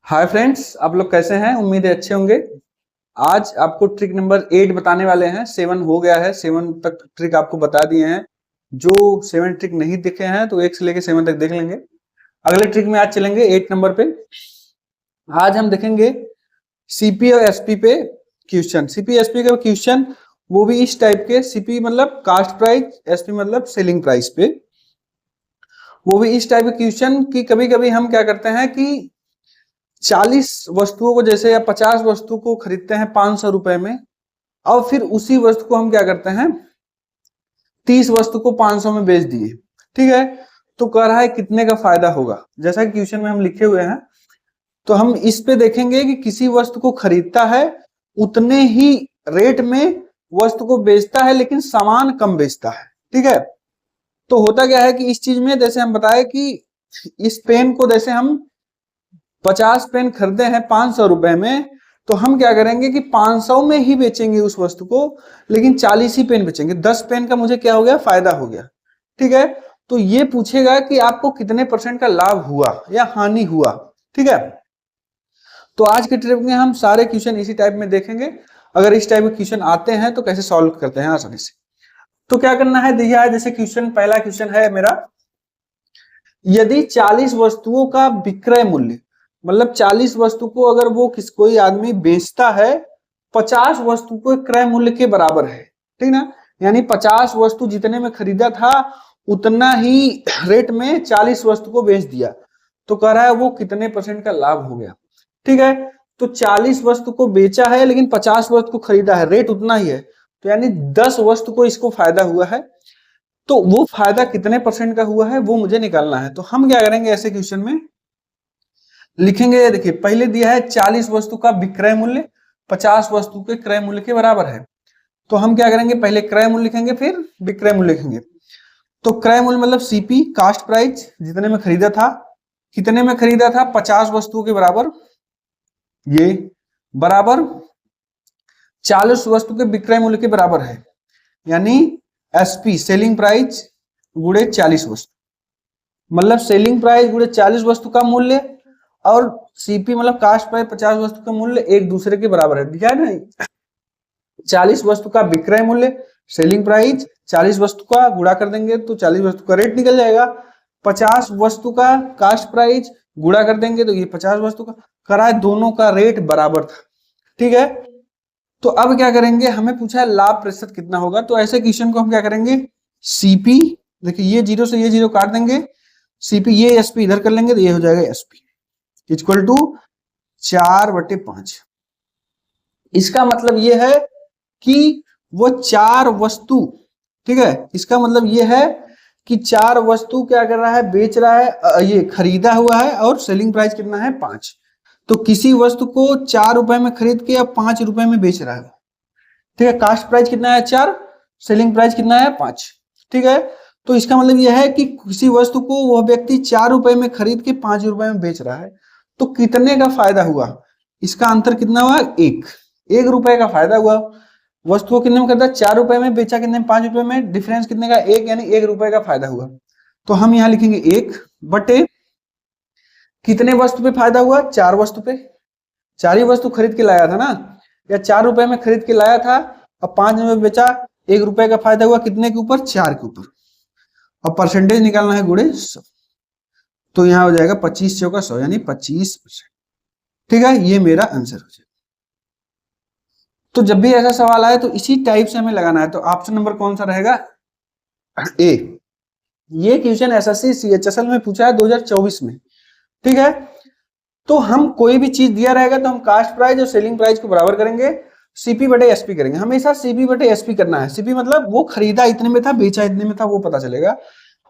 Hi friends, आप लोग कैसे हैं? उम्मीद है अच्छे होंगे। आज आपको ट्रिक नंबर 8 बताने वाले हैं। 7 हो गया है, 7 तक ट्रिक आपको बता दिए हैं। जो 7 ट्रिक नहीं दिखे हैं तो 1 से लेके 7 तक देख लेंगे। अगले ट्रिक में आज चलेंगे 8 नंबर पे। आज हम देखेंगे सीपी और एसपी पे क्वेश्चन। सीपी एसपी का क्वेश्चन, वो भी इस टाइप के। सीपी मतलब कास्ट प्राइस, एसपी मतलब सेलिंग प्राइस पे। वो भी इस टाइप के क्वेश्चन की कभी कभी हम क्या करते हैं कि 40 वस्तुओं को, जैसे या 50 वस्तु को खरीदते हैं 500 रुपए में, और फिर उसी वस्तु को हम क्या करते हैं 30 वस्तु को 500 में बेच दिए। ठीक है, तो कह रहा है कितने का फायदा होगा, जैसा कि क्वेश्चन में हम लिखे हुए हैं। तो हम इस पे देखेंगे कि किसी वस्तु को खरीदता है, उतने ही रेट में वस्तु को बेचता है, लेकिन सामान कम बेचता है। ठीक है, तो होता क्या है कि इस चीज में जैसे हम बताए कि इस पेन को जैसे हम 50 पेन खरीदे हैं 500 रुपए में, तो हम क्या करेंगे कि 500 में ही बेचेंगे उस वस्तु को, लेकिन 40 ही पेन बेचेंगे। 10 पेन का मुझे क्या हो गया, फायदा हो गया। ठीक है, तो ये पूछेगा कि आपको कितने % का लाभ हुआ या हानि हुआ। ठीक है, तो आज के ट्रिप में हम सारे क्वेश्चन इसी टाइप में देखेंगे। अगर इस टाइप के क्वेश्चन आते हैं तो कैसे सॉल्व करते हैं आसानी से। तो क्या करना है, दिया है जैसे क्वेश्चन, पहला क्वेश्चन है मेरा, यदि 40 वस्तुओं का विक्रय मूल्य, मतलब 40 वस्तु को अगर वो कोई आदमी बेचता है 50 वस्तु को क्रय मूल्य के बराबर है। ठीक ना, यानी 50 वस्तु जितने में खरीदा था उतना ही रेट में 40 वस्तु को बेच दिया, तो कह रहा है वो कितने % का लाभ हो गया। ठीक है, तो 40 वस्तु को बेचा है लेकिन 50 वस्तु को खरीदा है, रेट उतना ही है, तो यानी 10 वस्तु को इसको फायदा हुआ है। तो वो फायदा कितने % का हुआ है वो मुझे निकालना है। तो हम क्या करेंगे, ऐसे क्वेश्चन में लिखेंगे, देखिए पहले दिया है 40 वस्तु का विक्रय मूल्य 50 वस्तु के क्रय मूल्य के बराबर है। तो हम क्या करेंगे, पहले क्रय मूल्य लिखेंगे फिर विक्रय मूल्य लिखेंगे। तो क्रय मूल्य मतलब सीपी, कास्ट प्राइस, जितने में खरीदा था, कितने में खरीदा था 50 वस्तुओं के बराबर, ये बराबर 40 वस्तु के विक्रय मूल्य के बराबर है, यानी एसपी सेलिंग प्राइस गुणे 40 वस्तु, मतलब सेलिंग प्राइस गुणे 40 वस्तु का मूल्य, और सीपी मतलब कास्ट प्राइस 50 वस्तु का मूल्य एक दूसरे के बराबर है। दिया है ना, 40 वस्तु का विक्रय मूल्य सेलिंग प्राइस 40 वस्तु का गुणा कर देंगे तो 40 वस्तु का रेट निकल जाएगा। 50 वस्तु का कास्ट प्राइस गुणा कर देंगे तो ये 50 वस्तु का, कराए दोनों का रेट बराबर था। ठीक है, तो अब क्या करेंगे, हमें पूछा है लाभ प्रतिशत कितना होगा। तो ऐसे क्वेश्चन को हम क्या करेंगे, सीपी, देखिए ये 0 से ये 0 काट देंगे, सीपी ये एसपी इधर कर लेंगे तो ये हो जाएगा एसपी इक्वल टू 4/5। इसका मतलब ये है कि वो 4 वस्तु, ठीक है, इसका मतलब ये है कि 4 वस्तु क्या कर रहा है, बेच रहा है, ये खरीदा हुआ है, और सेलिंग प्राइस कितना है 5। तो किसी वस्तु को 4 रुपए में खरीद के अब 5 रुपए में बेच रहा है। ठीक है, कास्ट प्राइस कितना है 4, सेलिंग प्राइस कितना है 5। ठीक है, तो इसका मतलब यह है कि किसी वस्तु को वह व्यक्ति 4 रुपए में खरीद के 5 रुपए में बेच रहा है, तो कितने का फायदा हुआ, इसका अंतर कितना हुआ, 1 रुपए का फायदा हुआ। वस्तु को कितने में खरीदा, 4 रुपए में, बेचा कितने में, 5 रुपए में, डिफरेंस कितने का 1, यानी 1 रुपए का फायदा हुआ। तो हम यहाँ लिखेंगे 1 बटे कितने वस्तु पे फायदा हुआ, 4 वस्तु पे, 4 ही वस्तु खरीद के लाया था ना, या 4 रुपए में खरीद के लाया था, अब 5 में बेचा, 1 रुपए का फायदा हुआ कितने के ऊपर, 4 के ऊपर। अब परसेंटेज निकालना है गुणे 100, तो यहाँ हो जाएगा 25 चौका 100 यानी 25%। ठीक है, ये मेरा आंसर हो जाएगा। तो जब भी ऐसा सवाल आए तो इसी टाइप से हमें लगाना है। तो ऑप्शन नंबर कौन सा रहेगा, ए। ये क्वेश्चन एसएससी सीएचएसएल में पूछा है 2024 में। ठीक है, तो हम कोई भी चीज दिया रहेगा तो हम कास्ट प्राइस और सेलिंग प्राइस को बराबर करेंगे, सीपी बटे एसपी करेंगे, हमेशा सीपी बटे एसपी करना है। सीपी मतलब वो खरीदा इतने में था, बेचा इतने में था, वो पता चलेगा,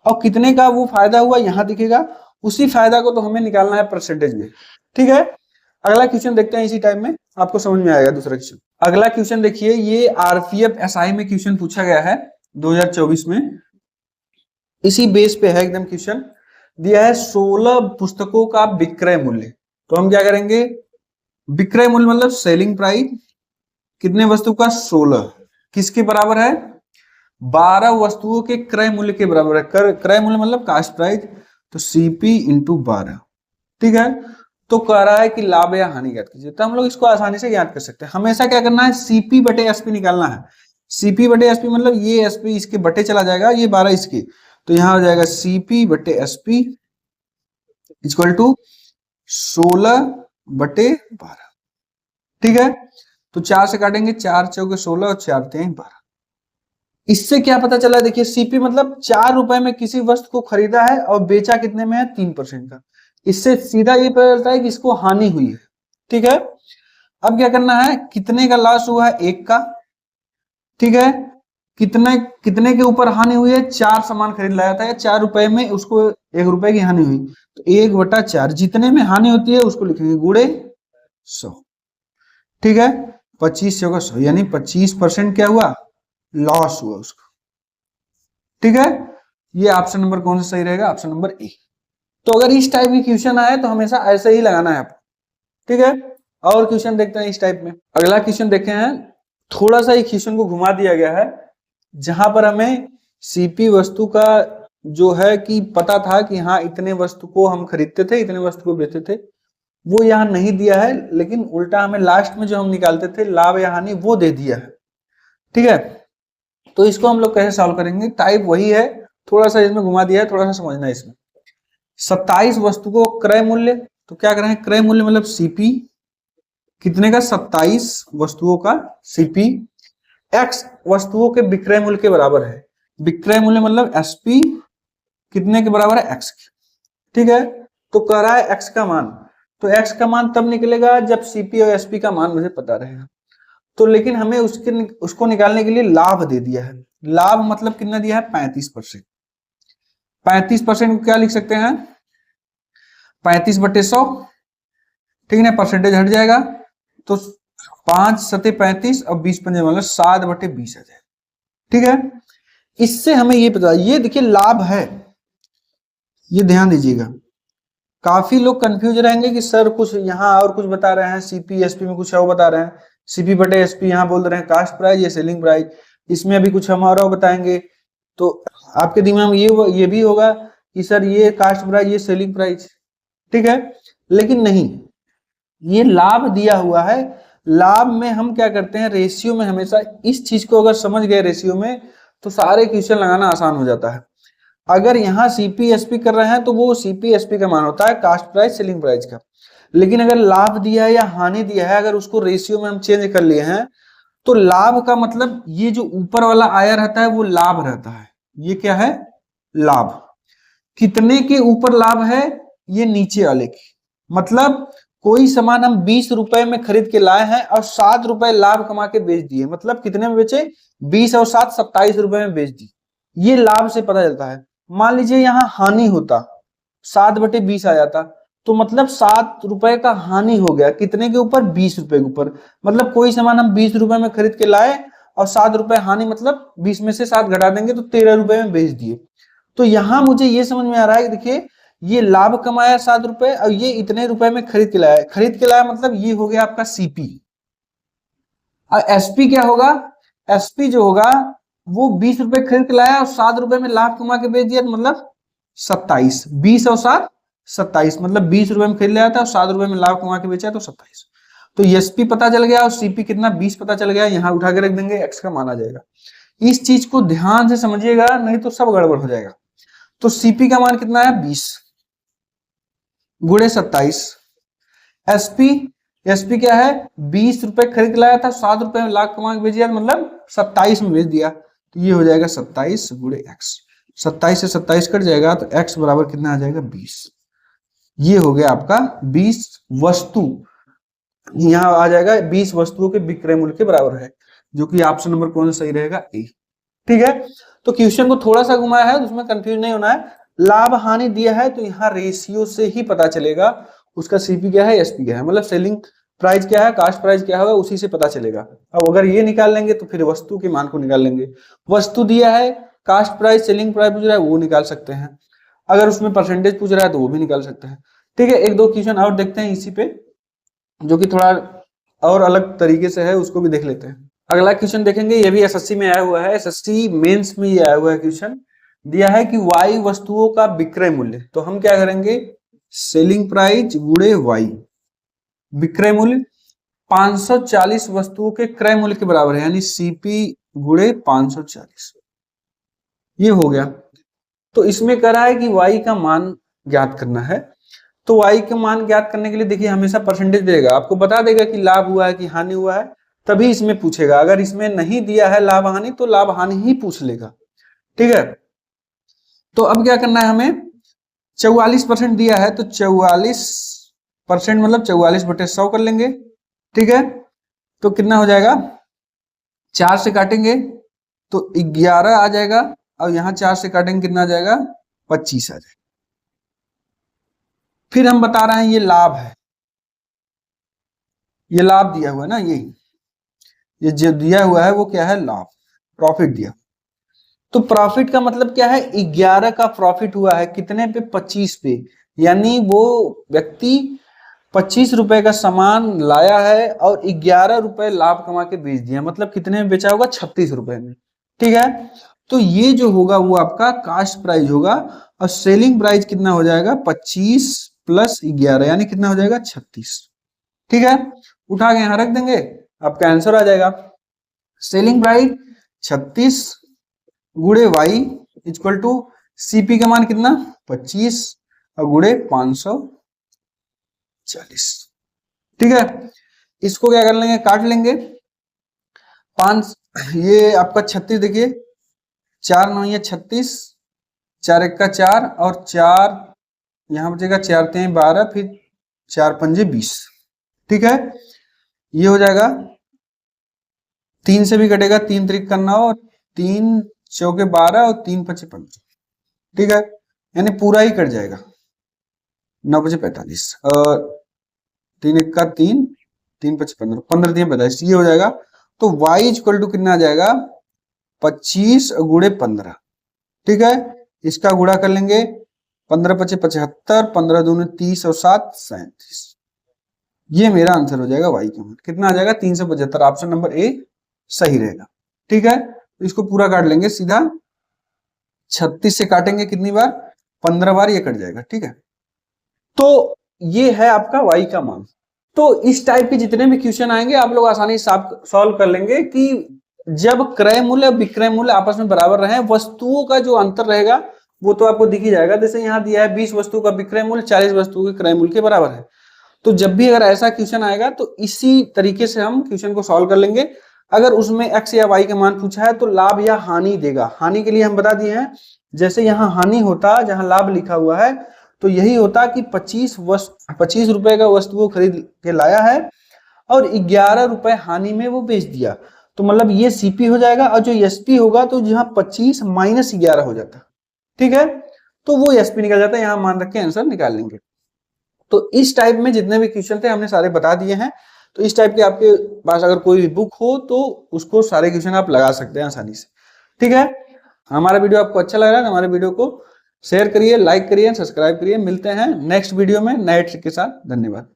और कितने का वो फायदा हुआ यहाँ दिखेगा, उसी फायदा को तो हमें निकालना है परसेंटेज में। ठीक है, अगला क्वेश्चन देखते हैं, इसी टाइप में आपको समझ में आएगा दूसरा क्वेश्चन। अगला क्वेश्चन देखिए, ये आरपीएफ एसआई में क्वेश्चन पूछा गया है 2024 में, इसी बेस पे है एकदम क्वेश्चन। दिया है 16 पुस्तकों का विक्रय मूल्य। तो हम क्या करेंगे, विक्रय मूल्य मतलब सेलिंग प्राइस, कितने वस्तु का, 16, किसके बराबर है, 12 वस्तुओं के क्रय मूल्य के बराबर है। क्रय मूल्य मतलब कास्ट प्राइस, तो सीपी इंटू 12। ठीक है, तो कह रहा है कि लाभ या हानि ज्ञात कीजिए। तो हम लोग इसको आसानी से ज्ञात कर सकते हैं। हमेशा क्या करना है, सीपी बटे एसपी निकालना है। सीपी बटे एसपी मतलब ये एसपी इसके बटे चला जाएगा, ये 12 इसके, तो यहां हो जाएगा सीपी बटे एसपी इक्वल टू 16/12। ठीक है, तो 4 से काटेंगे, 4 चौके 16 और 4 3 12। इससे क्या पता चला, देखिए सीपी मतलब 4 रुपए में किसी वस्तु को खरीदा है और बेचा कितने में है, 3% का। इससे सीधा ये पता चलता है कि इसको हानि हुई है। ठीक है, अब क्या करना है, कितने का लॉस हुआ है, 1 का। ठीक है, कितने कितने के ऊपर हानि हुई है, 4 सामान खरीद लाया था या 4 रुपए में उसको 1 रुपए की हानि हुई, तो 1/4 जितने में हानि होती है उसको लिखेंगे गुणे 100। ठीक है, 25 का 100 यानी 25% क्या हुआ, लॉस हुआ उसको। ठीक है, ये ऑप्शन नंबर कौन सा सही रहेगा, ऑप्शन नंबर ए। तो अगर इस टाइप की क्वेश्चन आए तो हमेशा ऐसे ही लगाना है आपको। ठीक है, और क्वेश्चन देखते हैं इस टाइप में। अगला क्वेश्चन देखे हैं, थोड़ा सा एक क्वेश्चन को घुमा दिया गया है, जहां पर हमें सीपी वस्तु का जो है कि पता था कि हाँ इतने वस्तु को हम खरीदते थे, इतने वस्तु को बेचते थे, वो यहाँ नहीं दिया है, लेकिन उल्टा हमें लास्ट में जो हम निकालते थे लाभ या हानि वो दे दिया है। ठीक है, तो इसको हम लोग कैसे सॉल्व करेंगे, टाइप वही है, थोड़ा सा इसमें घुमा दिया है, थोड़ा सा समझना है इसमें। 27 वस्तु को क्रय मूल्य, तो क्या करें, क्रय मूल्य मतलब सीपी कितने का, 27 वस्तुओं का सीपी एक्स वस्तुओं के विक्रय मूल्य के बराबर है। विक्रय मूल्य मतलब एसपी कितने के बराबर है, एक्स के। ठीक है, तो कह रहा है एक्स का मान, तो एक्स का मान तब निकलेगा जब सीपी और एसपी का मान मुझे पता रहेगा। तो लेकिन हमें उसको निकालने के लिए लाभ दे दिया है। लाभ मतलब कितना दिया है, 35%। 35% को क्या लिख सकते हैं, 35/100। ठीक है ना, परसेंटेज हट जाएगा, तो 5 सते 35 और 20 पंजे मतलब 7/20 आ जाएगा। ठीक है, इससे हमें ये पता, ये देखिए लाभ है, ये ध्यान दीजिएगा। काफी लोग कंफ्यूज रहेंगे कि सर कुछ यहाँ और कुछ बता रहे हैं, सीपी एसपी में कुछ और बता रहे हैं, सीपी बटे एसपी यहाँ बोल रहे हैं कास्ट प्राइस या सेलिंग प्राइस, इसमें अभी कुछ हम और बताएंगे। तो आपके दिमाग में ये भी होगा कि सर ये कास्ट प्राइस, ये सेलिंग प्राइस। ठीक है, लेकिन नहीं, ये लाभ दिया हुआ है। लाभ में हम क्या करते हैं, रेशियो में हमेशा इस चीज को अगर समझ गए रेशियो में, तो सारे क्वेश्चन लगाना आसान हो जाता है। अगर यहाँ सीपी एसपी कर रहे हैं तो वो सीपी एसपी का मान होता है कास्ट प्राइस सेलिंग प्राइस का, लेकिन अगर लाभ दिया है या हानि दिया है, अगर उसको रेशियो में हम चेंज कर लिए हैं, तो लाभ का मतलब ये जो ऊपर वाला आया रहता है वो लाभ रहता है। ये क्या है, लाभ। कितने के ऊपर लाभ है, ये नीचे वाले की, मतलब कोई सामान हम 20 रुपए में खरीद के लाए हैं और 7 रुपए लाभ कमा के बेच दिए, मतलब कितने में बेचे, 20 और 7 27 रुपए में बेच दी। ये लाभ से पता चलता है। मान लीजिए यहाँ हानि होता, 7/20 आ जाता, तो मतलब 7 रुपए का हानि हो गया, कितने के ऊपर, 20 रुपए के ऊपर। मतलब कोई सामान हम 20 रुपए में खरीद के लाए और 7 रुपए हानि, मतलब 20 में से 7 घटा देंगे तो 13 रुपए में बेच दिए। तो यहां मुझे ये समझ में आ रहा है कि देखिए ये लाभ कमाया 7 रुपए और ये इतने रुपए में खरीद के लाया, खरीद के लाया मतलब ये हो गया आपका सीपी। और एसपी क्या होगा, एसपी जो होगा वो 20 रुपए खरीद के लाया और 7 रुपए में लाभ कमा के बेच दिया, तो मतलब 27, 20 और 7 27, मतलब 20 रुपए में खरीद लाया था और 7 रुपए में लाभ कमा के बेचा तो 27। तो एसपी पता चल गया और सीपी कितना, 20 पता चल गया, यहां उठा के रख देंगे, एक्स का माना जाएगा। इस चीज को ध्यान से समझिएगा, नहीं तो सब गड़बड़ हो जाएगा। तो सीपी का मान कितना है, 20 गुणे 27। एसपी, एसपी क्या है, 20 रुपए खरीद लाया था, 7 रुपए में लाख कमा के बेच दिया, मतलब 27 में बेच दिया, तो ये हो जाएगा 27 गुणे एक्स। 27 से 27 कट जाएगा तो एक्स बराबर कितना आ जाएगा, 20। ये हो गया आपका 20 वस्तु, यहां आ जाएगा 20 वस्तुओं के विक्रय मूल्य के बराबर है, जो कि ऑप्शन नंबर कौन सा सही रहेगा, ए। ठीक है, तो क्वेश्चन को थोड़ा सा घुमाया है, उसमें कंफ्यूज नहीं होना है। लाभ हानि दिया है तो यहाँ रेशियो से ही पता चलेगा उसका सीपी क्या है, एसपी क्या है, मतलब सेलिंग प्राइस क्या है, कास्ट प्राइस क्या होगा, उसी से पता चलेगा। अब अगर ये निकाल लेंगे तो फिर वस्तु के मान को निकाल लेंगे। वस्तु दिया है, कास्ट प्राइस सेलिंग प्राइस पूछ रहा है, वो निकाल सकते हैं। अगर उसमें परसेंटेज पूछ रहा है तो वो भी निकाल सकते हैं। ठीक है, एक दो क्वेश्चन और देखते हैं इसी पे, जो कि थोड़ा और अलग तरीके से है, उसको भी देख लेते हैं। अगला क्वेश्चन देखेंगे, ये भी एसएससी में आया हुआ है, एसएससी मेंस में ये आया हुआ है क्वेश्चन। दिया है कि वाई वस्तुओं का विक्रय मूल्य, तो हम क्या करेंगे, सेलिंग प्राइस गुणे वाई, विक्रय मूल्य 540 वस्तुओं के क्रय मूल्य के बराबर है, यानी सीपी गुणे 540, ये हो गया। तो इसमें कह रहा है कि वाई का मान ज्ञात करना है। तो वाई का मान ज्ञात करने के लिए देखिए हमेशा परसेंटेज देगा, आपको बता देगा कि लाभ हुआ है कि हानि हुआ है, तभी इसमें पूछेगा। अगर इसमें नहीं दिया है लाभ हानि तो लाभ हानि ही पूछ लेगा, ठीक है। तो अब क्या करना है हमें, 44% दिया है तो 44% मतलब 44/100 कर लेंगे, ठीक है। तो कितना हो जाएगा, 4 से काटेंगे तो 11 आ जाएगा, और यहां 4 से काटेंगे कितना आ जाएगा, 25 आ जाएगा। फिर हम बता रहे हैं ये लाभ है, ये लाभ दिया हुआ है ना, ये जो दिया हुआ है वो क्या है, लाभ, प्रॉफिट दिया। तो प्रॉफिट का मतलब क्या है, 11 का प्रॉफिट हुआ है, कितने पे, 25 पे, यानी वो व्यक्ति 25 रुपए का सामान लाया है और 11 रुपए लाभ कमा के बेच दिया, मतलब कितने में बेचा होगा, 36 रुपए में, ठीक है। तो ये जो होगा वो आपका कास्ट प्राइस होगा, और सेलिंग प्राइस कितना हो जाएगा, 25 + 11 यानी कितना हो जाएगा, 36, ठीक है। उठा के यहां रख देंगे, आपका आंसर आ जाएगा। सेलिंग प्राइस 36 गुणे वाई इक्वल टू सीपी का मान कितना, 25 और गुणे 540, ठीक है। इसको क्या कर लेंगे, काट लेंगे, 5 ये आपका 36 देखिए, 4 9 ये 36, 4 1 का 4 और 4 यहां बचेगा, 4 3 12, फिर 4 5 20, ठीक है। ये हो जाएगा, 3 से भी कटेगा, 3 3 का 9, 3 4 12 और 3 5 15, ठीक है, यानी पूरा ही कट जाएगा, 9 5 45 और 3 1 का 3, 3 5 15, 15 3 45, ये हो जाएगा। तो y इक्वल टू कितना आ जाएगा, 25 गुणे 15, ठीक है। इसका गुणा कर लेंगे, 15 5 75, 15 दूनी 30 और 7 37, ये मेरा आंसर हो जाएगा y का मान कितना आ जाएगा, 375। ऑप्शन नंबर ए सही रहेगा, ठीक है। तो इसको पूरा काट लेंगे सीधा, 36 से काटेंगे कितनी बार, 15 बार, ये कट जाएगा, ठीक है। तो ये है आपका y का मान। तो इस टाइप के जितने भी क्वेश्चन आएंगे आप लोग आसानी से सॉल्व कर लेंगे कि जब क्रय मूल्य और विक्रय मूल्य आपस में बराबर रहे, वस्तुओं का जो अंतर रहेगा वो तो आपको दिख ही जाएगा। जैसे यहाँ दिया है 20 वस्तु का विक्रय मूल्य 40 वस्तु के क्रय मूल्य के बराबर है, तो जब भी अगर ऐसा क्वेश्चन आएगा तो इसी तरीके से हम क्वेश्चन को सॉल्व कर लेंगे। अगर उसमें x या y का मान पूछा है तो लाभ या हानि देगा। हानि के लिए हम बता दिए हैं, जैसे यहाँ हानि होता जहां लाभ लिखा हुआ है तो यही होता कि 25 रुपए का वस्तु वो खरीद के लाया है और 11 रुपए हानि में वो बेच दिया, तो मतलब ये सीपी हो जाएगा, और जो एसपी होगा तो जहां 25 - 11 हो जाता, ठीक है, तो वो एसपी निकल जाता है, यहां मान रख के आंसर निकाल लेंगे। तो इस टाइप में जितने भी क्वेश्चन थे हमने सारे बता दिए हैं। तो इस टाइप के आपके पास अगर कोई भी बुक हो तो उसको सारे क्वेश्चन आप लगा सकते हैं आसानी से, ठीक है। हमारा वीडियो आपको अच्छा लग रहा है तो हमारे वीडियो को शेयर करिए, लाइक करिए, सब्सक्राइब करिए। मिलते हैं नेक्स्ट वीडियो में नए ट्रिक के साथ। धन्यवाद।